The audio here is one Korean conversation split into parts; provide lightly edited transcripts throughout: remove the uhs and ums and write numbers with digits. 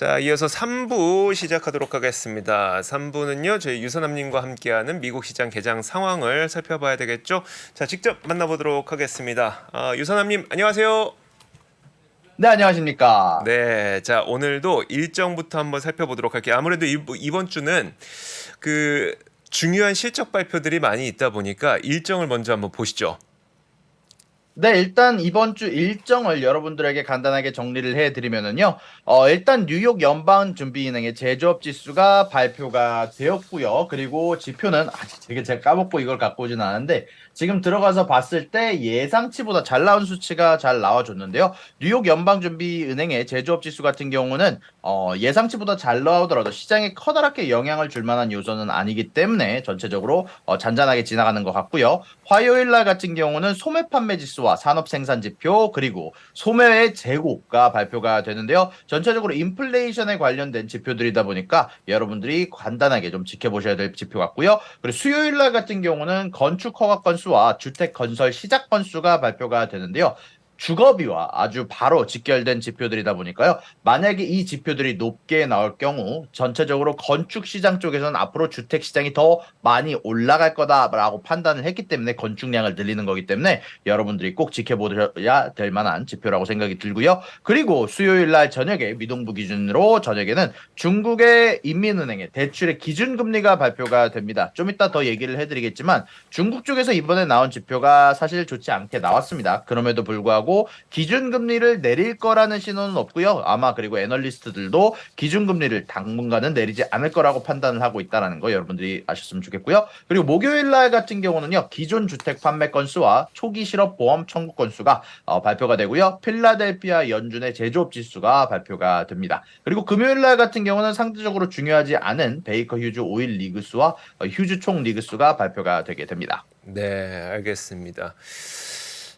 자, 이어서 3부 시작하도록 하겠습니다. 3부는요, 저희 유선남님과 함께하는 미국 시장 개장 상황을 살펴봐야 되겠죠? 자, 직접 만나보도록 하겠습니다. 유선남님, 안녕하세요. 네, 안녕하십니까. 네, 자, 오늘도 일정부터 한번 살펴보도록 할게요. 아무래도 이번 주는 그 중요한 실적 발표들이 많이 있다 보니까 일정을 먼저 한번 보시죠. 네, 일단 이번 주 일정을 여러분들에게 간단하게 정리를 해드리면은요. 일단 뉴욕 연방준비은행의 제조업 지수가 발표가 되었고요. 그리고 지표는 아직 되게 제가 까먹고 이걸 갖고 오진 않았는데 지금 들어가서 봤을 때 예상치보다 잘 나온 수치가 잘 나와줬는데요. 뉴욕 연방준비은행의 제조업 지수 같은 경우는 예상치보다 잘 나오더라도 시장에 커다랗게 영향을 줄 만한 요소는 아니기 때문에 전체적으로 잔잔하게 지나가는 것 같고요. 화요일 날 같은 경우는 소매 판매 지수와 산업 생산 지표 그리고 소매의 재고가 발표가 되는데요. 전체적으로 인플레이션에 관련된 지표들이다 보니까 여러분들이 간단하게 좀 지켜보셔야 될 지표 같고요. 그리고 수요일 날 같은 경우는 건축 허가 건수와 주택 건설 시작 건수가 발표가 되는데요. 주거비와 아주 바로 직결된 지표들이다 보니까요. 만약에 이 지표들이 높게 나올 경우 전체적으로 건축 시장 쪽에서는 앞으로 주택 시장이 더 많이 올라갈 거다라고 판단을 했기 때문에 건축량을 늘리는 거기 때문에 여러분들이 꼭 지켜보셔야 될 만한 지표라고 생각이 들고요. 그리고 수요일 날 저녁에 미동부 기준으로 저녁에는 중국의 인민은행의 대출의 기준금리가 발표가 됩니다. 좀 이따 더 얘기를 해드리겠지만 중국 쪽에서 이번에 나온 지표가 사실 좋지 않게 나왔습니다. 그럼에도 불구하고 기준금리를 내릴 거라는 신호는 없고요. 아마 그리고 애널리스트들도 기준금리를 당분간은 내리지 않을 거라고 판단을 하고 있다는 거 여러분들이 아셨으면 좋겠고요. 그리고 목요일 날 같은 경우는요. 기존 주택 판매 건수와 초기 실업 보험 청구 건수가 발표가 되고요. 필라델피아 연준의 제조업 지수가 발표가 됩니다. 그리고 금요일 날 같은 경우는 상대적으로 중요하지 않은 베이커 휴즈 오일 리그수와 휴즈 총 리그수가 발표가 되게 됩니다. 네, 알겠습니다.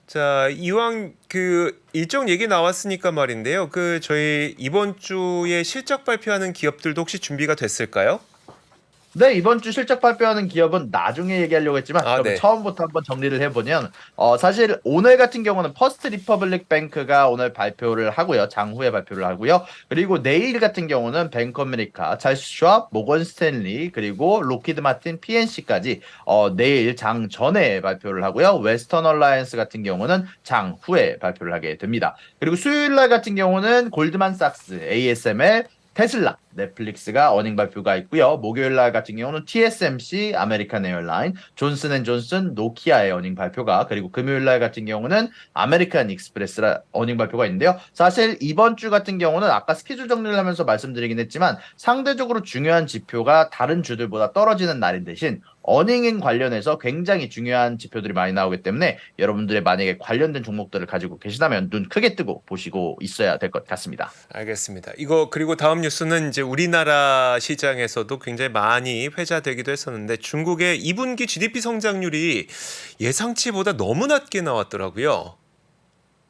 자, 이왕 그 일정 얘기 나왔으니까 말인데요. 그 저희 이번 주에 실적 발표하는 기업들도 혹시 준비가 됐을까요? 네, 이번 주 실적 발표하는 기업은 나중에 얘기하려고 했지만 그러면 네. 처음부터 한번 정리를 해보면 사실 오늘 같은 경우는 퍼스트 리퍼블릭 뱅크가 오늘 발표를 하고요. 장후에 발표를 하고요. 그리고 내일 같은 경우는 뱅크 아메리카, 찰스 슈왑, 모건 스탠리 그리고 로키드 마틴, PNC까지 내일 장 전에 발표를 하고요. 웨스턴 얼라이언스 같은 경우는 장 후에 발표를 하게 됩니다. 그리고 수요일 날 같은 경우는 골드만삭스, ASML, 테슬라, 넷플릭스가 어닝 발표가 있고요. 목요일 날 같은 경우는 TSMC, 아메리칸 에어라인, 존슨앤존슨, 노키아의 어닝 발표가 그리고 금요일 날 같은 경우는 아메리칸 익스프레스 어닝 발표가 있는데요. 사실 이번 주 같은 경우는 아까 스케줄 정리를 하면서 말씀드리긴 했지만 상대적으로 중요한 지표가 다른 주들보다 떨어지는 날인 대신 어닝인 관련해서 굉장히 중요한 지표들이 많이 나오기 때문에 여러분들의 만약에 관련된 종목들을 가지고 계시다면 눈 크게 뜨고 보시고 있어야 될 것 같습니다. 알겠습니다. 이거 그리고 다음 뉴스는 이제 우리나라 시장에서도 굉장히 많이 회자되기도 했었는데 중국의 2분기 GDP 성장률이 예상치보다 너무 낮게 나왔더라고요.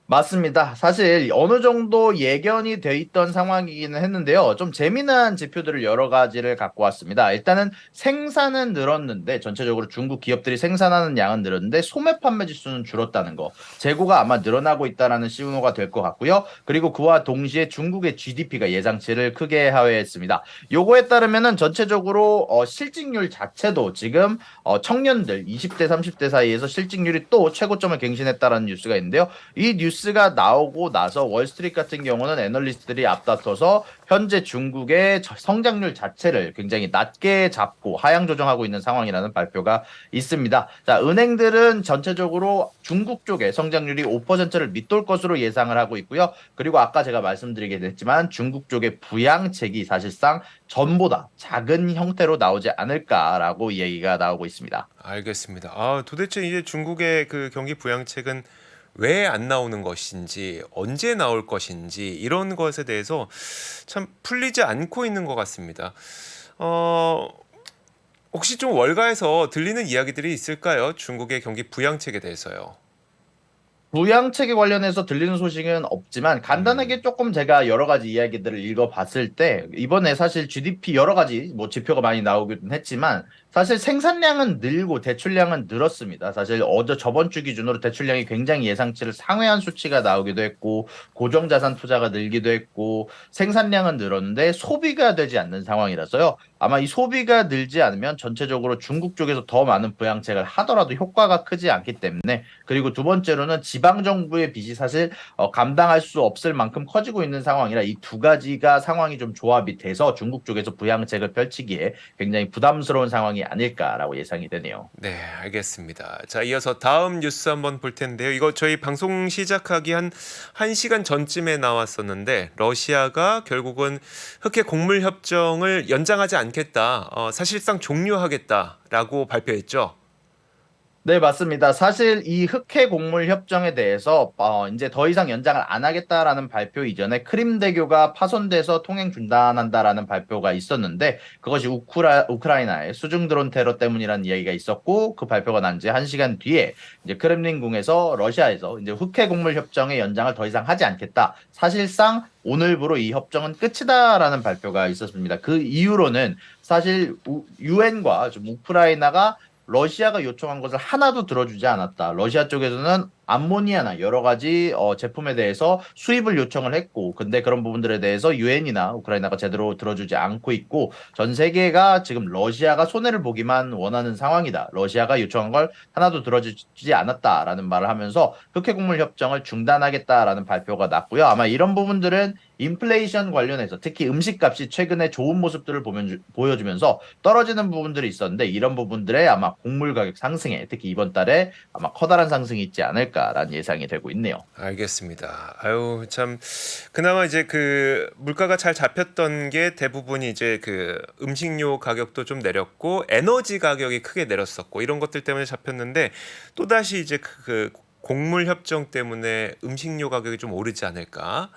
맞습니다. 사실 어느 정도 예견이 돼 있던 상황이기는 했는데요. 좀 재미난 지표들을 여러 가지를 갖고 왔습니다. 일단은 생산은 늘었는데 전체적으로 중국 기업들이 생산하는 양은 늘었는데 소매 판매 지수는 줄었다는 거. 재고가 아마 늘어나고 있다라는 신호가 될 것 같고요. 그리고 그와 동시에 중국의 GDP가 예상치를 크게 하회했습니다. 요거에 따르면은 전체적으로 실직률 자체도 지금 청년들 20대 30대 사이에서 실직률이 또 최고점을 갱신했다라는 뉴스가 있는데요. 이 뉴스가 나오고 나서 월스트리트 같은 경우는 애널리스트들이 앞다퉈서 현재 중국의 성장률 자체를 굉장히 낮게 잡고 하향 조정하고 있는 상황이라는 발표가 있습니다. 자, 은행들은 전체적으로 중국 쪽의 성장률이 5%를 밑돌 것으로 예상을 하고 있고요. 그리고 아까 제가 말씀드리긴 했지만 중국 쪽의 부양책이 사실상 전보다 작은 형태로 나오지 않을까라고 얘기가 나오고 있습니다. 알겠습니다. 도대체 이제 중국의 그 경기 부양책은 왜 안 나오는 것인지, 언제 나올 것인지 이런 것에 대해서 참 풀리지 않고 있는 것 같습니다. 어, 혹시 좀 월가에서 들리는 이야기들이 있을까요? 중국의 경기 부양책에 대해서요. 부양책에 관련해서 들리는 소식은 없지만 간단하게 조금 제가 여러 가지 이야기들을 읽어봤을 때 이번에 사실 GDP 여러 가지 뭐 지표가 많이 나오긴 했지만 사실 생산량은 늘고 대출량은 늘었습니다. 사실 저번 주 기준으로 대출량이 굉장히 예상치를 상회한 수치가 나오기도 했고, 고정자산 투자가 늘기도 했고, 생산량은 늘었는데 소비가 되지 않는 상황이라서요. 아마 이 소비가 늘지 않으면 전체적으로 중국 쪽에서 더 많은 부양책을 하더라도 효과가 크지 않기 때문에, 그리고 두 번째로는 지방 정부의 빚이 사실 감당할 수 없을 만큼 커지고 있는 상황이라 이 두 가지가 상황이 좀 조합이 돼서 중국 쪽에서 부양책을 펼치기에 굉장히 부담스러운 상황이 아닐까라고 예상이 되네요. 네, 알겠습니다. 자, 이어서 다음 뉴스 한번 볼 텐데요. 이거 저희 방송 시작하기 한 1시간 전쯤에 나왔었는데 러시아가 결국은 흑해 곡물 협정을 연장하지 않겠다. 사실상 종료하겠다라고 발표했죠. 네, 맞습니다. 사실 이 흑해 곡물 협정에 대해서 이제 더 이상 연장을 안 하겠다라는 발표 이전에 크림대교가 파손돼서 통행 중단한다라는 발표가 있었는데 그것이 우크라이나의 수중 드론 테러 때문이라는 이야기가 있었고 그 발표가 난 지 1시간 뒤에 이제 크렘린궁에서 러시아에서 이제 흑해 곡물 협정의 연장을 더 이상 하지 않겠다. 사실상 오늘부로 이 협정은 끝이다라는 발표가 있었습니다. 그 이유로는 사실 유엔과 좀 우크라이나가 러시아가 요청한 것을 하나도 들어주지 않았다. 러시아 쪽에서는 암모니아나 여러 가지 제품에 대해서 수입을 요청을 했고, 근데 그런 부분들에 대해서 유엔이나 우크라이나가 제대로 들어주지 않고 있고, 전 세계가 지금 러시아가 손해를 보기만 원하는 상황이다. 러시아가 요청한 걸 하나도 들어주지 않았다라는 말을 하면서 흑해곡물 협정을 중단하겠다라는 발표가 났고요. 아마 이런 부분들은 인플레이션 관련해서 특히 음식값이 최근에 좋은 모습들을 보여주면서 떨어지는 부분들이 있었는데 이런 부분들에 아마 곡물 가격 상승에 특히 이번 달에 아마 커다란 상승이 있지 않을까라는 예상이 되고 있네요. 알겠습니다. 아유, 참 그나마 이제 그 물가가 잘 잡혔던 게 대부분이 이제 그 음식료 가격도 좀 내렸고 에너지 가격이 크게 내렸었고 이런 것들 때문에 잡혔는데 또다시 이제 그 곡물 협정 때문에 음식료 가격이 좀 오르지 않을까.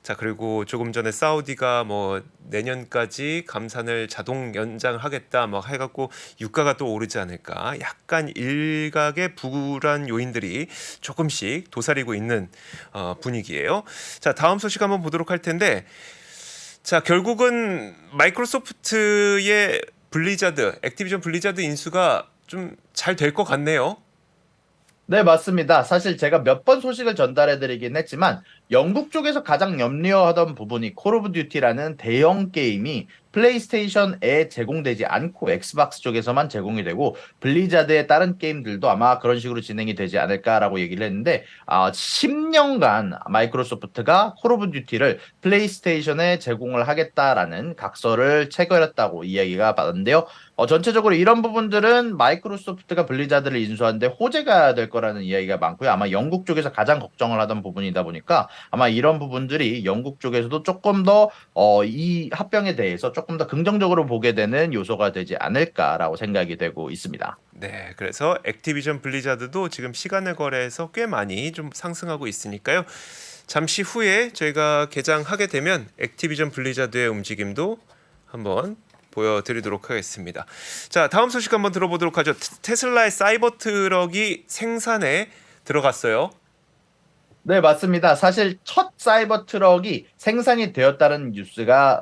자, 그리고 조금 전에 사우디가 뭐 내년까지 감산을 자동 연장하겠다 막 해갖고 유가가 또 오르지 않을까. 약간 일각의 불안 요인들이 조금씩 도사리고 있는 분위기예요. 자, 다음 소식 한번 보도록 할 텐데, 자, 결국은 마이크로소프트의 액티비전 블리자드 인수가 좀 잘 될 것 같네요. 네, 맞습니다. 사실 제가 몇 번 소식을 전달해 드리긴 했지만 영국 쪽에서 가장 염려하던 부분이 콜 오브 듀티라는 대형 게임이 플레이스테이션에 제공되지 않고 엑스박스 쪽에서만 제공이 되고 블리자드의 다른 게임들도 아마 그런 식으로 진행이 되지 않을까라고 얘기를 했는데 10년간 마이크로소프트가 콜 오브 듀티를 플레이스테이션에 제공을 하겠다라는 각서를 체결했다고 이야기가 많은데요. 전체적으로 이런 부분들은 마이크로소프트가 블리자드를 인수하는데 호재가 될 거라는 이야기가 많고요. 아마 영국 쪽에서 가장 걱정을 하던 부분이다 보니까 아마 이런 부분들이 영국 쪽에서도 조금 더 이 합병에 대해서 조금 더 긍정적으로 보게 되는 요소가 되지 않을까라고 생각이 되고 있습니다. 네, 그래서 액티비전 블리자드도 지금 시간을 거래해서 꽤 많이 좀 상승하고 있으니까요. 잠시 후에 저희가 개장하게 되면 액티비전 블리자드의 움직임도 한번 보여드리도록 하겠습니다. 자, 다음 소식 한번 들어보도록 하죠. 테슬라의 사이버 트럭이 생산에 들어갔어요. 네, 맞습니다. 사실 첫 사이버 트럭이 생산이 되었다는 뉴스가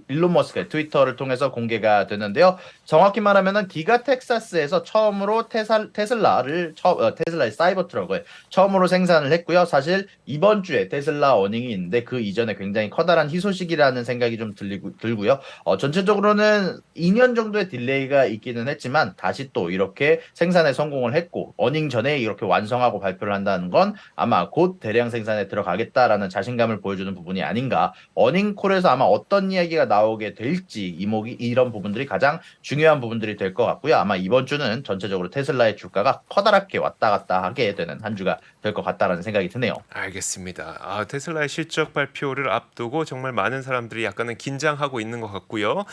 일론 머스크의 트위터를 통해서 공개가 됐는데요. 정확히 말하면은 기가 텍사스에서 처음으로 테슬라의 사이버 트럭을 처음으로 생산을 했고요. 사실 이번 주에 테슬라 어닝이 있는데 그 이전에 굉장히 커다란 희소식이라는 생각이 좀 들고요. 전체적으로는 2년 정도의 딜레이가 있기는 했지만 다시 또 이렇게 생산에 성공을 했고 어닝 전에 이렇게 완성하고 발표를 한다는 건 아마 곧 대량 생산에 들어가겠다라는 자신감을 보여주는 부분이 아닌가. 어닝콜에서 아마 어떤 이야기가 나오게 될지 이런 부분들이 가장 중요한 부분들이 될 것 같고요. 아마 이번 주는 전체적으로 테슬라의 주가가 커다랗게 왔다 갔다 하게 되는 한 주가 될 것 같다라는 생각이 드네요. 알겠습니다. 테슬라의 실적 발표를 앞두고 정말 많은 사람들이 약간은 긴장하고 있는 것 같고요.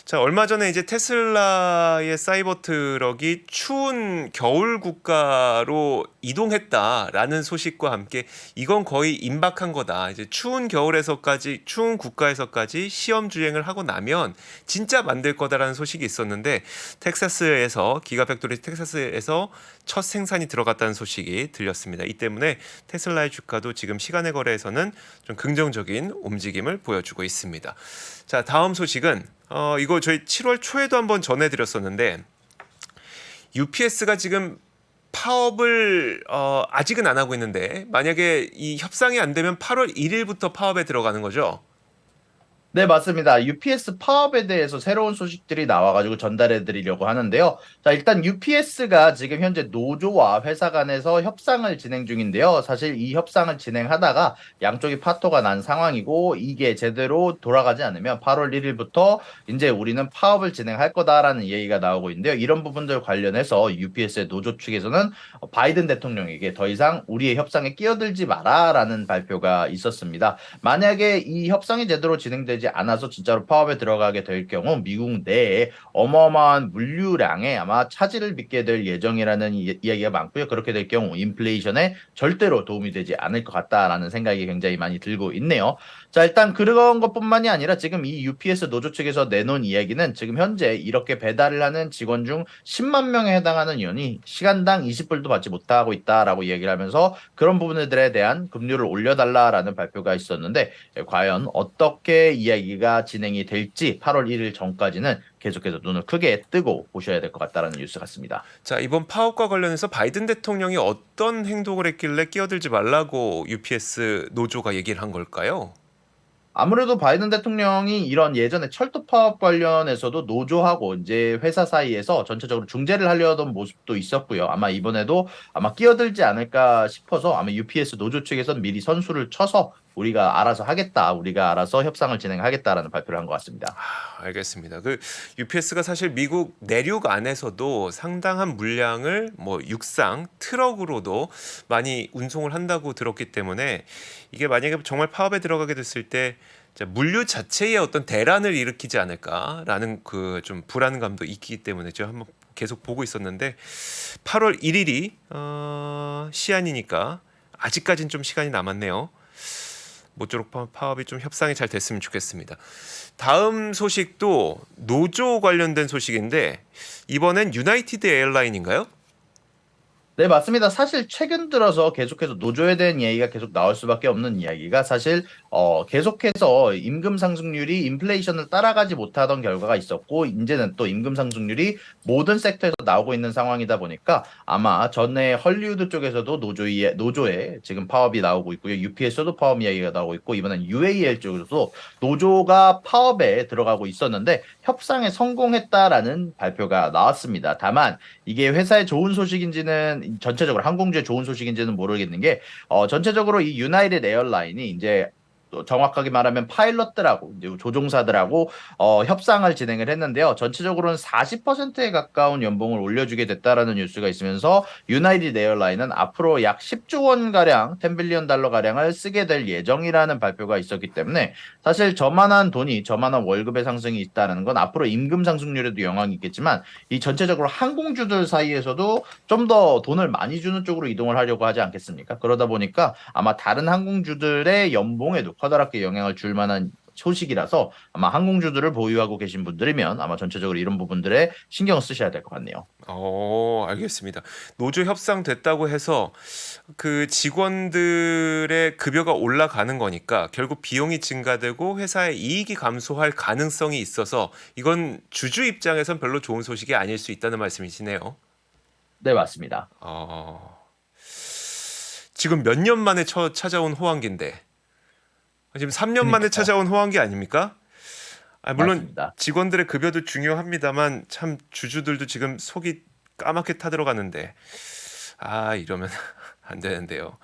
자, 얼마 전에 이제 테슬라의 사이버 트럭이 추운 겨울 국가로 이동했다라는 소식과 함께 이건 거의 임박한 거다. 이제 추운 국가에서까지 시험 주행을 하고 나면 진짜 만들 거다라는 소식이 있었는데 기가팩토리 텍사스에서 첫 생산이 들어갔다는 소식이 들렸습니다. 이 때문에 테슬라의 주가도 지금 시간의 거래에서는 좀 긍정적인 움직임을 보여주고 있습니다. 자, 다음 소식은 이거 저희 7월 초에도 한번 전해드렸었는데 UPS가 지금 파업을 아직은 안 하고 있는데 만약에 이 협상이 안 되면 8월 1일부터 파업에 들어가는 거죠? 네, 맞습니다. UPS 파업에 대해서 새로운 소식들이 나와가지고 전달해 드리려고 하는데요. 자, 일단 UPS가 지금 현재 노조와 회사 간에서 협상을 진행 중인데요. 사실 이 협상을 진행하다가 양쪽이 파토가 난 상황이고 이게 제대로 돌아가지 않으면 8월 1일부터 이제 우리는 파업을 진행할 거다라는 얘기가 나오고 있는데요. 이런 부분들 관련해서 UPS의 노조 측에서는 바이든 대통령에게 더 이상 우리의 협상에 끼어들지 마라라는 발표가 있었습니다. 만약에 이 협상이 제대로 진행되지 않아서 진짜로 파업에 들어가게 될 경우 미국 내에 어마어마한 물류량에 아마 차질을 빚게 될 예정이라는 이야기가 많고요. 그렇게 될 경우 인플레이션에 절대로 도움이 되지 않을 것 같다라는 생각이 굉장히 많이 들고 있네요. 자, 일단 그런 것뿐만이 아니라 지금 이 UPS 노조 측에서 내놓은 이야기는 지금 현재 이렇게 배달을 하는 직원 중 10만 명에 해당하는 인원이 시간당 20불도 받지 못하고 있다라고 얘기를 하면서 그런 부분들에 대한 급료를 올려달라라는 발표가 있었는데 과연 어떻게 이야기가 진행이 될지 8월 1일 전까지는 계속해서 눈을 크게 뜨고 보셔야 될 것 같다라는 뉴스 같습니다. 자, 이번 파업과 관련해서 바이든 대통령이 어떤 행동을 했길래 끼어들지 말라고 UPS 노조가 얘기를 한 걸까요? 아무래도 바이든 대통령이 이런 예전에 철도 파업 관련해서도 노조하고 이제 회사 사이에서 전체적으로 중재를 하려던 모습도 있었고요. 아마 이번에도 아마 끼어들지 않을까 싶어서 아마 UPS 노조 측에서는 미리 선수를 쳐서 우리가 알아서 하겠다, 우리가 알아서 협상을 진행하겠다라는 발표를 한 것 같습니다. 알겠습니다. 그 UPS가 사실 미국 내륙 안에서도 상당한 물량을 뭐 육상, 트럭으로도 많이 운송을 한다고 들었기 때문에 이게 만약에 정말 파업에 들어가게 됐을 때 물류 자체에 어떤 대란을 일으키지 않을까라는 그 좀 불안감도 있기 때문에 제가 한번 계속 보고 있었는데 8월 1일이 시한이니까 아직까지는 좀 시간이 남았네요. 모쪼록 파업이 좀 협상이 잘 됐으면 좋겠습니다. 다음 소식도 노조 관련된 소식인데 이번엔 유나이티드 에어라인인가요? 네, 맞습니다. 사실 최근 들어서 계속해서 노조에 대한 이야기가 계속 나올 수밖에 없는 이야기가 사실 계속해서 임금 상승률이 인플레이션을 따라가지 못하던 결과가 있었고 이제는 또 임금 상승률이 모든 섹터에서 나오고 있는 상황이다 보니까 아마 전에 헐리우드 쪽에서도 노조에 지금 파업이 나오고 있고요. UPS도 파업 이야기가 나오고 있고 이번엔 UAL 쪽에서도 노조가 파업에 들어가고 있었는데 협상에 성공했다라는 발표가 나왔습니다. 다만 이게 회사에 좋은 소식인지는 전체적으로 항공주에 좋은 소식인지는 모르겠는 게 전체적으로 이 유나이티드 에어라인이 이제 또 정확하게 말하면 파일럿들하고 이제 조종사들하고 협상을 진행을 했는데요. 전체적으로는 40%에 가까운 연봉을 올려주게 됐다라는 뉴스가 있으면서 유나이티드 에어라인은 앞으로 약 10조 원 가량, 10빌리언 달러 가량을 쓰게 될 예정이라는 발표가 있었기 때문에 사실 저만한 돈이 저만한 월급의 상승이 있다는 건 앞으로 임금 상승률에도 영향이 있겠지만 이 전체적으로 항공주들 사이에서도 좀 더 돈을 많이 주는 쪽으로 이동을 하려고 하지 않겠습니까? 그러다 보니까 아마 다른 항공주들의 연봉에도 커다랗게 영향을 줄 만한 소식이라서 아마 항공주들을 보유하고 계신 분들이면 아마 전체적으로 이런 부분들에 신경을 쓰셔야 될 것 같네요. 알겠습니다. 노조 협상 됐다고 해서 그 직원들의 급여가 올라가는 거니까 결국 비용이 증가되고 회사의 이익이 감소할 가능성이 있어서 이건 주주 입장에선 별로 좋은 소식이 아닐 수 있다는 말씀이시네요. 네, 맞습니다. 어, 지금 몇 년 만에 찾아온 호황기인데 지금 3년 만에 그러니까요. 찾아온 호황기 아닙니까? 물론 맞습니다. 직원들의 급여도 중요합니다만 참 주주들도 지금 속이 까맣게 타들어가는데 이러면 안 되는데요.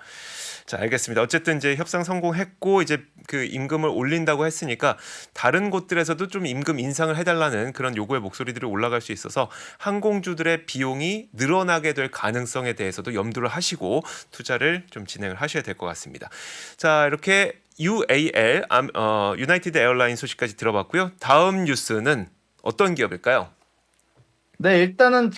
자, 알겠습니다. 어쨌든 이제 협상 성공했고 이제 그 임금을 올린다고 했으니까 다른 곳들에서도 좀 임금 인상을 해달라는 그런 요구의 목소리들이 올라갈 수 있어서 항공주들의 비용이 늘어나게 될 가능성에 대해서도 염두를 하시고 투자를 좀 진행을 하셔야 될 것 같습니다. 자, 이렇게 UAL, 유나이티드 에어라인 소식까지 들어봤고요. 다음 뉴스는 어떤 기업일까요? 네, 일단은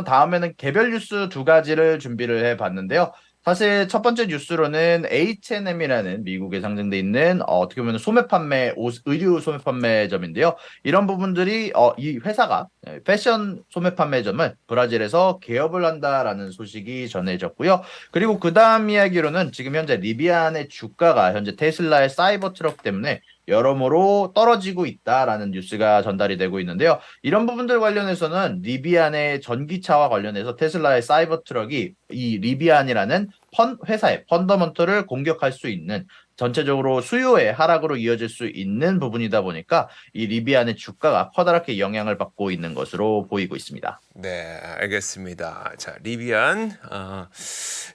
다음에는 개별 뉴스 두 가지를 준비를 해봤는데요. 사실 첫 번째 뉴스로는 H&M이라는 미국에 상장돼 있는 어떻게 보면 소매 판매, 의류 소매 판매점인데요. 이런 부분들이 이 회사가 패션 소매 판매점을 브라질에서 개업을 한다라는 소식이 전해졌고요. 그리고 그 다음 이야기로는 지금 현재 리비안의 주가가 현재 테슬라의 사이버 트럭 때문에 여러모로 떨어지고 있다라는 뉴스가 전달이 되고 있는데요. 이런 부분들 관련해서는 리비안의 전기차와 관련해서 테슬라의 사이버 트럭이 이 리비안이라는 회사의 펀더먼털을 공격할 수 있는 전체적으로 수요의 하락으로 이어질 수 있는 부분이다 보니까 이 리비안의 주가가 커다랗게 영향을 받고 있는 것으로 보이고 있습니다. 네, 알겠습니다. 자, 리비안,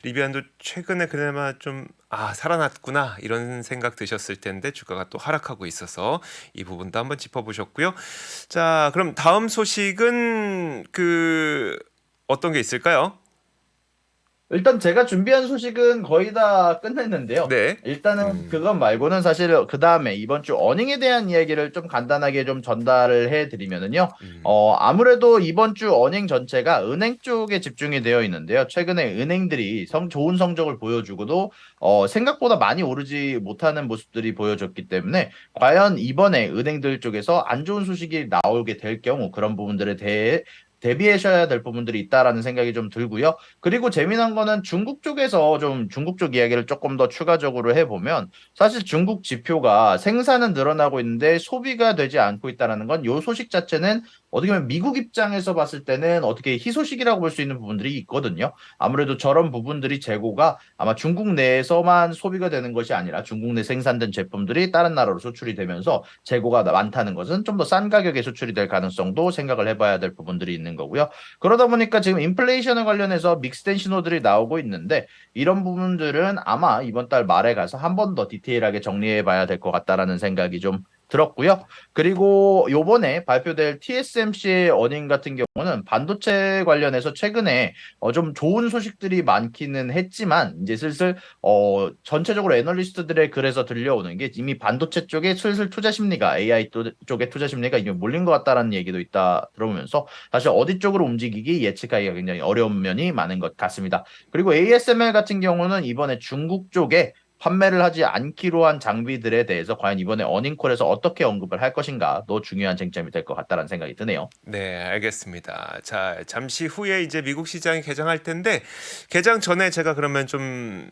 리비안도 최근에 그나마 좀 살아났구나 이런 생각 드셨을 텐데 주가가 또 하락하고 있어서 이 부분도 한번 짚어보셨고요. 자, 그럼 다음 소식은 어떤 게 있을까요? 일단 제가 준비한 소식은 거의 다 끝냈는데요. 네, 일단은 그것 말고는 사실 그 다음에 이번 주 어닝에 대한 이야기를 좀 간단하게 좀 전달을 해드리면은요. 아무래도 이번 주 어닝 전체가 은행 쪽에 집중이 되어 있는데요. 최근에 은행들이 좋은 성적을 보여주고도 생각보다 많이 오르지 못하는 모습들이 보여졌기 때문에 과연 이번에 은행들 쪽에서 안 좋은 소식이 나오게 될 경우 그런 부분들에 대해 대비하셔야 될 부분들이 있다라는 생각이 좀 들고요. 그리고 재미난 거는 중국 쪽에서 좀 중국 쪽 이야기를 조금 더 추가적으로 해보면 사실 중국 지표가 생산은 늘어나고 있는데 소비가 되지 않고 있다는 건 요 소식 자체는 어떻게 보면 미국 입장에서 봤을 때는 어떻게 희소식이라고 볼 수 있는 부분들이 있거든요. 아무래도 저런 부분들이 재고가 아마 중국 내에서만 소비가 되는 것이 아니라 중국 내 생산된 제품들이 다른 나라로 수출이 되면서 재고가 많다는 것은 좀 더 싼 가격에 수출이 될 가능성도 생각을 해봐야 될 부분들이 있는 거고요. 그러다 보니까 지금 인플레이션에 관련해서 믹스된 신호들이 나오고 있는데 이런 부분들은 아마 이번 달 말에 가서 한 번 더 디테일하게 정리해 봐야 될 것 같다라는 생각이 좀 들었고요. 그리고 요번에 발표될 TSMC의 어닝 같은 경우는 반도체 관련해서 최근에 좀 좋은 소식들이 많기는 했지만 이제 슬슬 전체적으로 애널리스트들의 글에서 들려오는 게 이미 반도체 쪽에 슬슬 투자 심리가 AI 쪽의 투자 심리가 이미 몰린 것 같다라는 얘기도 있다 들어오면서 사실 어디 쪽으로 움직이기 예측하기가 굉장히 어려운 면이 많은 것 같습니다. 그리고 ASML 같은 경우는 이번에 중국 쪽에 판매를 하지 않기로 한 장비들에 대해서 과연 이번에 어닝콜에서 어떻게 언급을 할 것인가도 중요한 쟁점이 될 것 같다는 생각이 드네요. 네, 알겠습니다. 자, 잠시 후에 이제 미국 시장이 개장할 텐데 개장 전에 제가 그러면 좀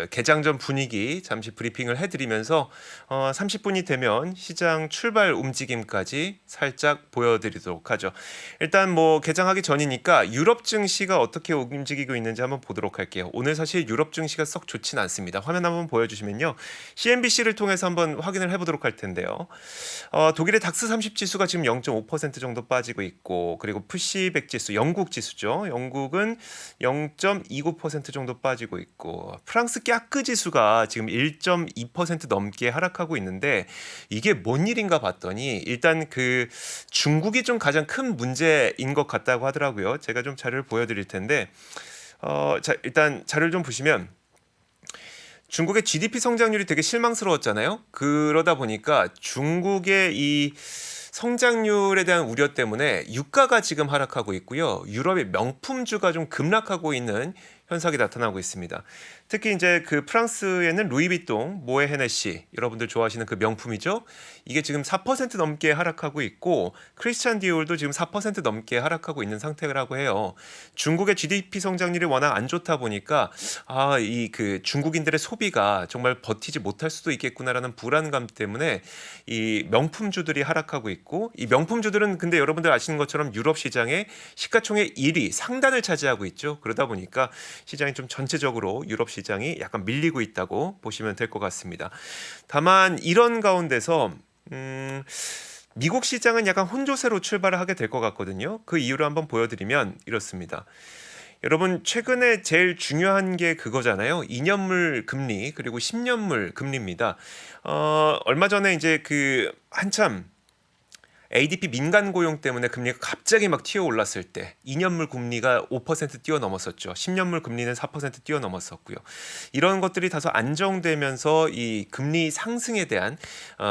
개장 전 분위기 잠시 브리핑을 해드리면서 30분이 되면 시장 출발 움직임까지 살짝 보여드리도록 하죠. 일단 뭐 개장하기 전이니까 유럽 증시가 어떻게 움직이고 있는지 한번 보도록 할게요. 오늘 사실 유럽 증시가 썩 좋진 않습니다. 화면 한번 보여주시면요, CNBC를 통해서 한번 확인을 해보도록 할 텐데요. 독일의 닥스 30 지수가 지금 0.5% 정도 빠지고 있고, 그리고 푸시 100 지수, 영국 지수죠. 영국은 0.29% 정도 빠지고 있고, 프랑스 깍그 지수가 지금 1.2% 넘게 하락하고 있는데 이게 뭔 일인가 봤더니 일단 중국이 좀 가장 큰 문제인 것 같다고 하더라고요. 제가 좀 자료를 보여드릴 텐데, 자, 일단 자료를 좀 보시면 중국의 GDP 성장률이 되게 실망스러웠잖아요. 그러다 보니까 중국의 이 성장률에 대한 우려 때문에 유가가 지금 하락하고 있고요. 유럽의 명품주가 좀 급락하고 있는 현상이 나타나고 있습니다. 특히 이제 프랑스에는 루이비통, 모에 헤네시, 여러분들 좋아하시는 그 명품이죠. 이게 지금 4% 넘게 하락하고 있고, 크리스찬 디올도 지금 4% 넘게 하락하고 있는 상태라고 해요. 중국의 GDP 성장률이 워낙 안 좋다 보니까 중국인들의 소비가 정말 버티지 못할 수도 있겠구나라는 불안감 때문에 이 명품주들이 하락하고 있고, 이 명품주들은 근데 여러분들 아시는 것처럼 유럽 시장의 시가총액 1위 상단을 차지하고 있죠. 그러다 보니까 시장이 좀 전체적으로 유럽 시장이 약간 밀리고 있다고 보시면 될 것 같습니다. 다만 이런 가운데서 미국 시장은 약간 혼조세로 출발을 하게 될 것 같거든요. 그 이유를 한번 보여드리면 이렇습니다. 여러분, 최근에 제일 중요한 게 그거잖아요. 2년물 금리 그리고 10년물 금리입니다. 얼마 전에 이제 한참 ADP 민간 고용 때문에 금리가 갑자기 막 튀어 올랐을 때 2년물 금리가 5% 뛰어넘었었죠. 10년물 금리는 4% 뛰어넘었었고요. 이런 것들이 다소 안정되면서 이 금리 상승에 대한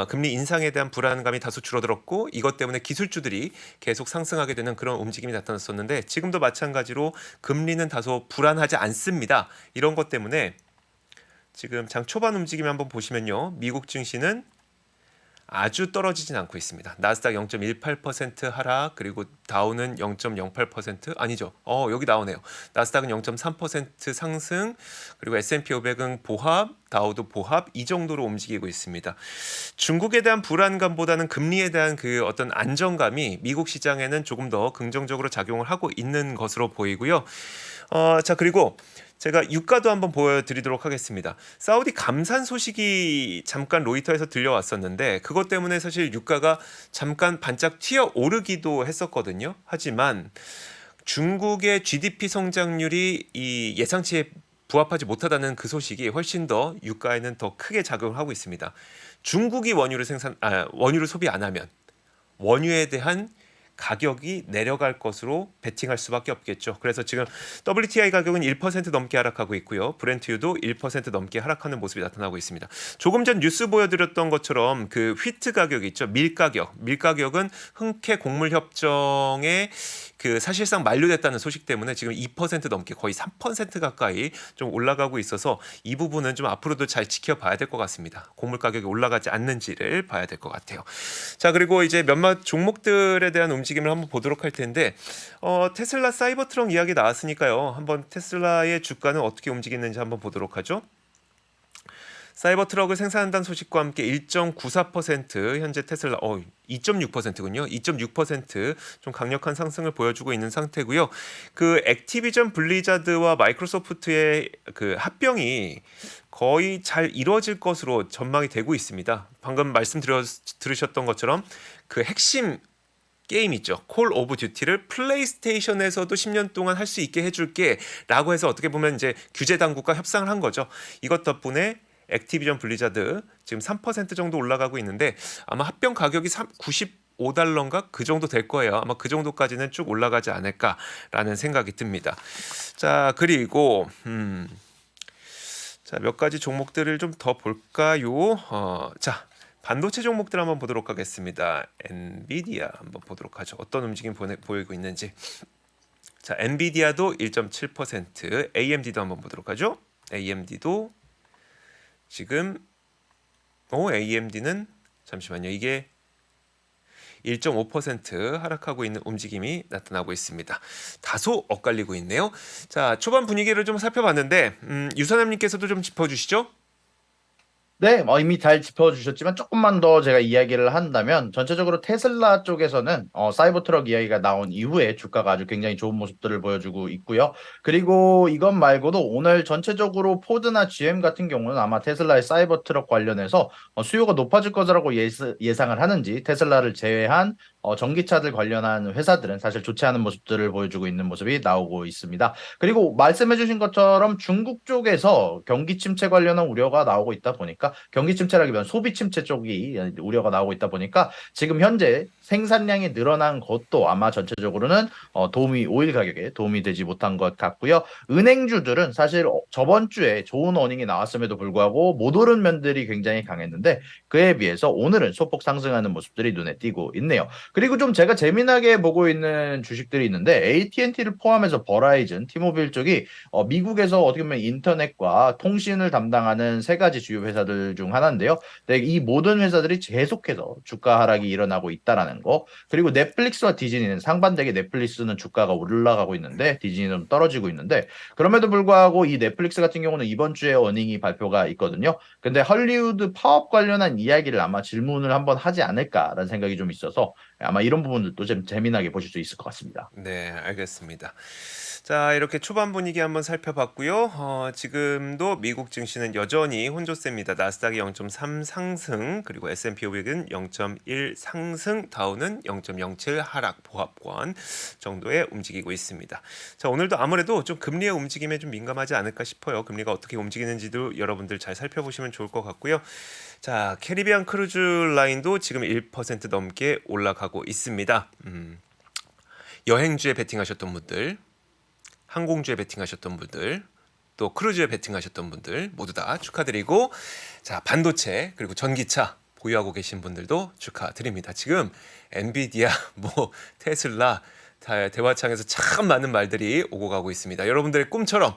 금리 인상에 대한 불안감이 다소 줄어들었고, 이것 때문에 기술주들이 계속 상승하게 되는 그런 움직임이 나타났었는데 지금도 마찬가지로 금리는 다소 불안하지 않습니다. 이런 것 때문에 지금 장 초반 움직임 한번 보시면요, 미국 증시는 아주 떨어지진 않고 있습니다. 나스닥 0.18% 하락, 그리고 다우는 0.08% 아니죠. 여기 나오네요. 나스닥은 0.3% 상승, 그리고 S&P 500은 보합, 다우도 보합 이 정도로 움직이고 있습니다. 중국에 대한 불안감보다는 금리에 대한 그 어떤 안정감이 미국 시장에는 조금 더 긍정적으로 작용을 하고 있는 것으로 보이고요. 자, 그리고 제가 유가도 한번 보여드리도록 하겠습니다. 사우디 감산 소식이 잠깐 로이터에서 들려왔었는데 그것 때문에 사실 유가가 잠깐 반짝 튀어 오르기도 했었거든요. 하지만 중국의 GDP 성장률이 이 예상치에 부합하지 못하다는 그 소식이 훨씬 더 유가에는 더 크게 작용을 하고 있습니다. 중국이 원유를 소비 안 하면 원유에 대한 가격이 내려갈 것으로 베팅할 수밖에 없겠죠. 그래서 지금 WTI 가격은 1% 넘게 하락하고 있고요. 브렌트유도 1% 넘게 하락하는 모습이 나타나고 있습니다. 조금 전 뉴스 보여드렸던 것처럼 그 휘트 가격 있죠. 밀가격은 흔쾌 곡물 협정에 그 사실상 만료됐다는 소식 때문에 지금 2% 넘게 거의 3% 가까이 좀 올라가고 있어서 이 부분은 좀 앞으로도 잘 지켜봐야 될 것 같습니다. 곡물 가격이 올라가지 않는지를 봐야 될 것 같아요. 자, 그리고 이제 몇몇 종목들에 대한 움직임을 한번 보도록 할 텐데 테슬라 사이버트럭 이야기 나왔으니까요. 한번 테슬라의 주가는 어떻게 움직이는지 한번 보도록 하죠. 사이버트럭을 생산한다는 소식과 함께 1.94% 현재 테슬라 2.6%군요. 2.6% 강력한 상승을 보여주고 있는 상태고요. 그 액티비전 블리자드와 마이크로소프트의 그 합병이 거의 잘 이루어질 것으로 전망이 되고 있습니다. 방금 들으셨던 것처럼 그 핵심 게임 있죠. 콜 오브 듀티를 플레이스테이션에서도 10년 동안 할 수 있게 해줄게 라고 해서 어떻게 보면 이제 규제 당국과 협상을 한 거죠. 이것 덕분에 액티비전 블리자드 지금 3% 정도 올라가고 있는데 아마 합병 가격이 95달러인가 그 정도 될 거예요. 아마 그 정도까지는 쭉 올라가지 않을까라는 생각이 듭니다. 자, 그리고 자, 몇 가지 종목들을 좀 더 볼까요? 자, 반도체 종목들 한번 보도록 하겠습니다. 엔비디아 한번 보도록 하죠. 어떤 움직임 보이고 있는지. 자, 엔비디아도 1.7%, AMD도 한번 보도록 하죠. AMD도 지금 AMD는 잠시만요. 이게 1.5% 하락하고 있는 움직임이 나타나고 있습니다. 다소 엇갈리고 있네요. 자, 초반 분위기를 좀 살펴봤는데 유선남님께서도 좀 짚어주시죠. 네, 이미 잘 짚어주셨지만 조금만 더 제가 이야기를 한다면 전체적으로 테슬라 쪽에서는 사이버트럭 이야기가 나온 이후에 주가가 아주 굉장히 좋은 모습들을 보여주고 있고요. 그리고 이것 말고도 오늘 전체적으로 포드나 GM 같은 경우는 아마 테슬라의 사이버트럭 관련해서 수요가 높아질 거라고 예상을 하는지 테슬라를 제외한 전기차들 관련한 회사들은 사실 좋지 않은 모습들을 보여주고 있는 모습이 나오고 있습니다. 그리고 말씀해주신 것처럼 중국 쪽에서 경기 침체 관련한 우려가 나오고 있다 보니까 경기 침체라기보다는 소비 침체 쪽이 우려가 나오고 있다 보니까 지금 현재 생산량이 늘어난 것도 아마 전체적으로는 오일 가격에 도움이 되지 못한 것 같고요. 은행주들은 사실 저번 주에 좋은 어닝이 나왔음에도 불구하고 못 오른 면들이 굉장히 강했는데 그에 비해서 오늘은 소폭 상승하는 모습들이 눈에 띄고 있네요. 그리고 좀 제가 재미나게 보고 있는 주식들이 있는데 AT&T를 포함해서 버라이즌, 티모빌 쪽이 미국에서 어떻게 보면 인터넷과 통신을 담당하는 세 가지 주요 회사들 중 하나인데요. 네, 이 모든 회사들이 계속해서 주가 하락이 일어나고 있다라는 거. 그리고 넷플릭스와 디즈니는 상반되게 넷플릭스는 주가가 올라가고 있는데 디즈니는 떨어지고 있는데 그럼에도 불구하고 이 넷플릭스 같은 경우는 이번 주에 어닝이 발표가 있거든요. 근데 헐리우드 파업 관련한 이야기를 아마 질문을 한번 하지 않을까라는 생각이 좀 있어서 아마 이런 부분들도 좀 재미나게 보실 수 있을 것 같습니다. 네, 알겠습니다. 자, 이렇게 초반 분위기 한번 살펴봤고요. 지금도 미국 증시는 여전히 혼조세입니다. 나스닥이 0.3 상승, 그리고 S&P 500은 0.1 상승, 다우는 0.07 하락 보합권 정도에 움직이고 있습니다. 자, 오늘도 아무래도 좀 금리의 움직임에 좀 민감하지 않을까 싶어요. 금리가 어떻게 움직이는지도 여러분들 잘 살펴보시면 좋을 것 같고요. 자, 캐리비안 크루즈 라인도 지금 1% 넘게 올라가고 있습니다. 여행주에 베팅하셨던 분들, 항공주에 베팅하셨던 분들, 또 크루즈에 베팅하셨던 분들 모두 다 축하드리고, 자, 반도체 그리고 전기차 보유하고 계신 분들도 축하드립니다. 지금 엔비디아, 테슬라 대화창에서 참 많은 말들이 오고 가고 있습니다. 여러분들의 꿈처럼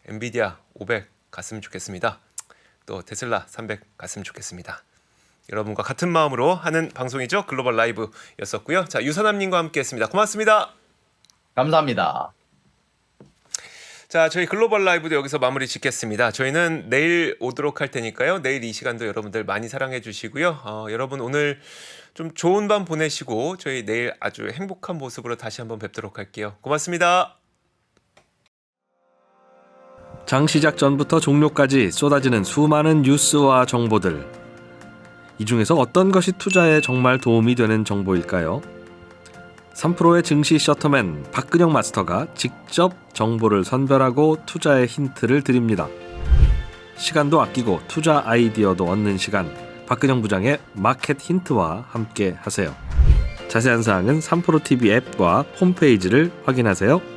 엔비디아 500 갔으면 좋겠습니다. 또 테슬라 300 갔으면 좋겠습니다. 여러분과 같은 마음으로 하는 방송이죠. 글로벌 라이브였었고요. 자, 유선남님과 함께했습니다. 고맙습니다. 감사합니다. 자, 저희 글로벌 라이브도 여기서 마무리 짓겠습니다. 저희는 내일 오도록 할 테니까요. 내일 이 시간도 여러분들 많이 사랑해 주시고요. 여러분 오늘 좀 좋은 밤 보내시고 저희 내일 아주 행복한 모습으로 다시 한번 뵙도록 할게요. 고맙습니다. 장 시작 전부터 종료까지 쏟아지는 수많은 뉴스와 정보들. 이 중에서 어떤 것이 투자에 정말 도움이 되는 정보일까요? 3프로의 증시 셔터맨 박근영 마스터가 직접 정보를 선별하고 투자의 힌트를 드립니다. 시간도 아끼고 투자 아이디어도 얻는 시간, 박근영 부장의 마켓 힌트와 함께 하세요. 자세한 사항은 3프로 TV 앱과 홈페이지를 확인하세요.